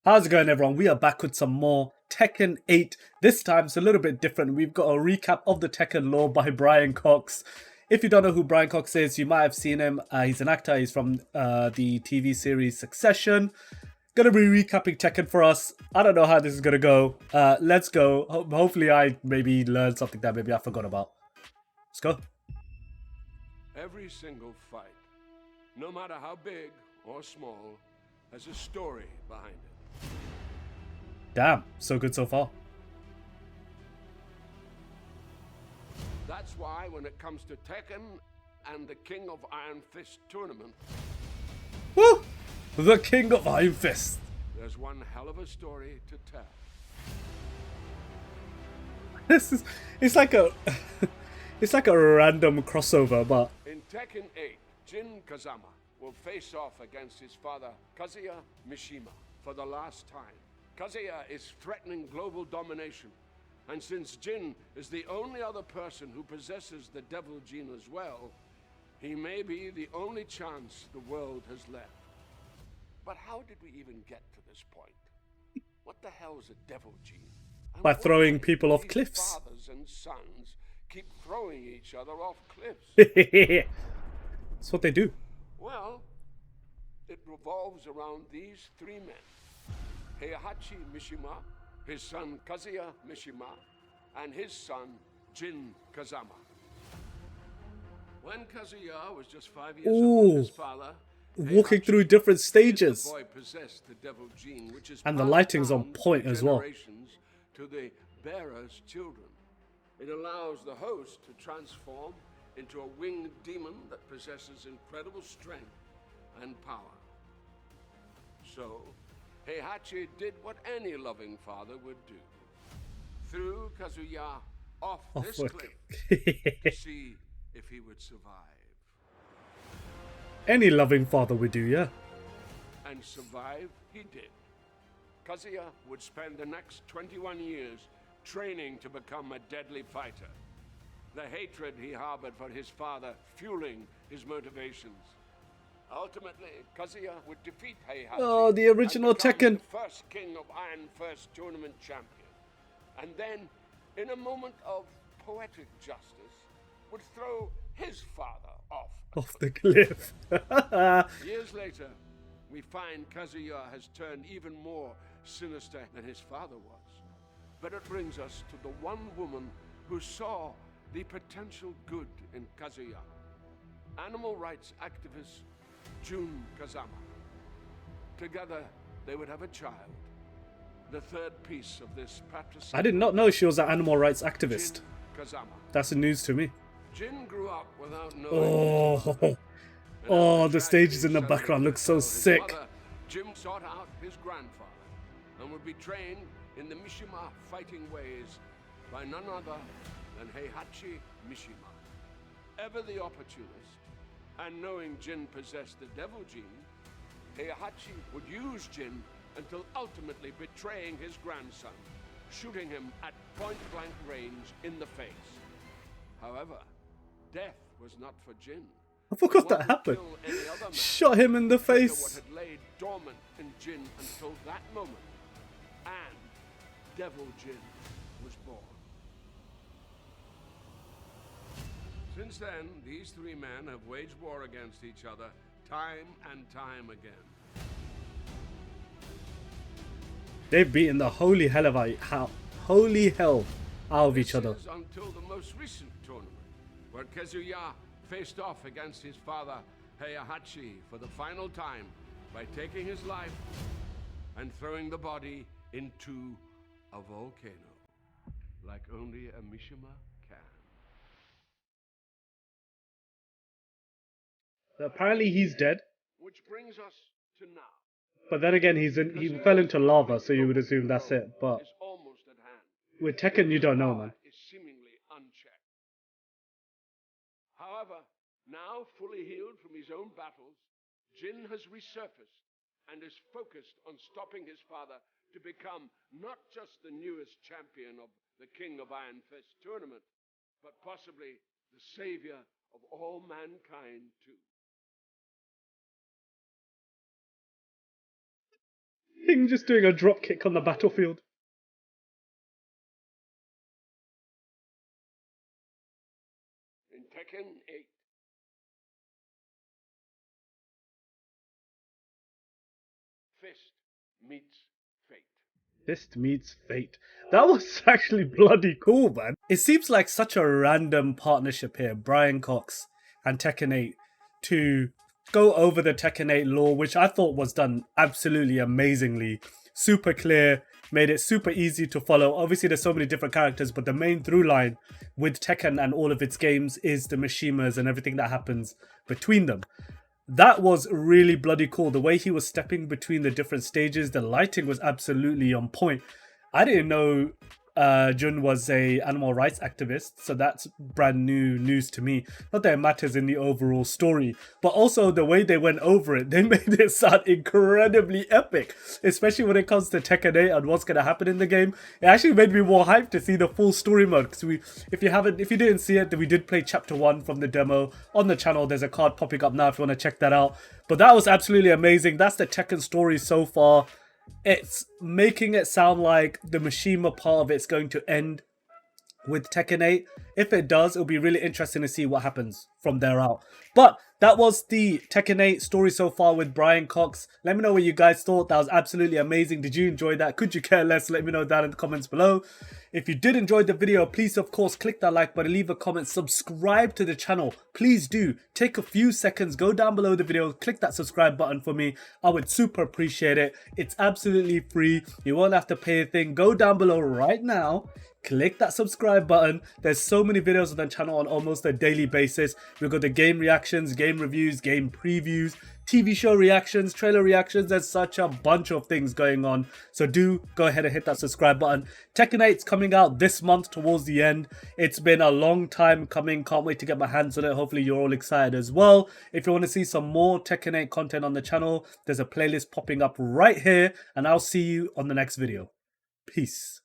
How's it going, everyone? We are back with some more Tekken 8. This time it's a little bit different. We've got a recap of the Tekken lore by Brian Cox. If you don't know who Brian Cox is, you might have seen him. He's an actor. He's from the TV series Succession. Gonna be recapping Tekken for us. I don't know how this is gonna go. Let's go. Hopefully I maybe learned something that maybe I forgot about. Let's go. Every single fight, no matter how big or small, has a story behind it. Damn, so good so far. That's why when it comes to Tekken and the King of Iron Fist tournament, Woo! The King of Iron Fist. there's one hell of a story to tell. It's like a it's like a random crossover, but In Tekken 8, Jin Kazama will face off against his father, Kazuya Mishima, for the last time. Kazuya is threatening global domination, and since Jin is the only other person who possesses the devil gene as well, he may be the only chance the world has left. But how did we even get to this point? What the hell is a devil gene? And by why throwing do people off these cliffs. Fathers and sons keep throwing each other off cliffs. That's what they do. Well, it revolves around these three men. Heihachi Mishima, his son Kazuya Mishima, and his son Jin Kazama. When Kazuya was just 5 years old, his father, Walking Heihachi, through different the stages. boy possessed the devil gene, which is And the passed lighting's on down point through as well. generations to the bearer's children. It allows the host to transform into a winged demon that possesses incredible strength and power. So, Heihachi did what any loving father would do. Threw Kazuya off this cliff to see if he would survive. Any loving father would do, yeah. And survive he did. Kazuya would spend the next 21 years training to become a deadly fighter. The hatred he harbored for his father fueling his motivations. Ultimately, Kazuya would defeat Heihachi. Oh, the original and become Tekken. the first King of Iron Fist tournament champion. And then, in a moment of poetic justice, would throw his father off the cliff. Years later, we find Kazuya has turned even more sinister than his father was. But it brings us to the one woman who saw the potential good in Kazuya. Animal rights activist Jun Kazama. Together, they would have a child. The third piece of this patricide. I did not know she was an animal rights activist. Jin Kazama. That's the news to me. Jin grew up without knowing. Oh, the stages in the background look so sick. Mother, Jim sought out his grandfather and would be trained in the Mishima fighting ways by none other than Heihachi Mishima. Ever the opportunist, and knowing Jin possessed the devil gene, Heihachi would use Jin until ultimately betraying his grandson, shooting him at point-blank range in the face. However, death was not for Jin. I forgot that happened. Shot him in the face. What had laid dormant in Jin until that moment, and Devil Jin was born. Since then, these three men have waged war against each other time and time again. They've beaten the holy hell out of each other. This is until the most recent tournament, where Kazuya faced off against his father Heihachi for the final time by taking his life and throwing the body into a volcano, like only a Mishima can. Apparently he's dead, Which brings us to now. but then again he fell into lava, so you would assume that's it. But Is almost at hand. with Tekken you don't know, man. Is seemingly unchecked. However, now fully healed from his own battles, Jin has resurfaced and is focused on stopping his father to become not just the newest champion of the King of Iron Fist tournament, but possibly the savior of all mankind too. Him just doing a drop kick on the battlefield. In Tekken 8, fist meets fate. Fist meets fate. That was actually bloody cool, man. It seems like such a random partnership here, Brian Cox and Tekken 8, to go over the Tekken 8 lore, which I thought was done absolutely amazingly. Super clear, made it super easy to follow. Obviously, there's so many different characters, but the main through line with Tekken and all of its games is the Mishimas and everything that happens between them. That was really bloody cool. The way he was stepping between the different stages, the lighting was absolutely on point. I didn't know Jun was a animal rights activist, so that's brand new news to me. Not that it matters in the overall story, but also the way they went over it, they made it sound incredibly epic, especially when it comes to Tekken 8 and what's going to happen in the game. It actually made me more hyped to see the full story mode, because if you didn't see it, then we did play chapter 1 from the demo on the channel. There's a card popping up now if you want to check that out. But that was absolutely amazing. That's the Tekken story so far. It's making it sound like the Mishima part of it's going to end with Tekken 8. If it does, it'll be really interesting to see what happens from there out. But that was the Tekken 8 story so far with Brian Cox. Let me know what you guys thought. That was absolutely amazing. Did you enjoy that? Could you care less? Let me know down in the comments below. If you did enjoy the video, please of course click that like button, leave a comment, subscribe to the channel. Please do. Take a few seconds, go down below the video, click that subscribe button for me. I would super appreciate it. It's absolutely free. You won't have to pay a thing. Go down below right now. Click that subscribe button. There's so many videos on the channel on almost a daily basis. We've got the game reactions, game reviews, game previews, TV show reactions, trailer reactions. There's such a bunch of things going on. So do go ahead and hit that subscribe button. Tekken 8's coming out this month towards the end. It's been a long time coming. Can't wait to get my hands on it. Hopefully you're all excited as well. If you want to see some more Tekken 8 content on the channel, there's a playlist popping up right here. And I'll see you on the next video. Peace.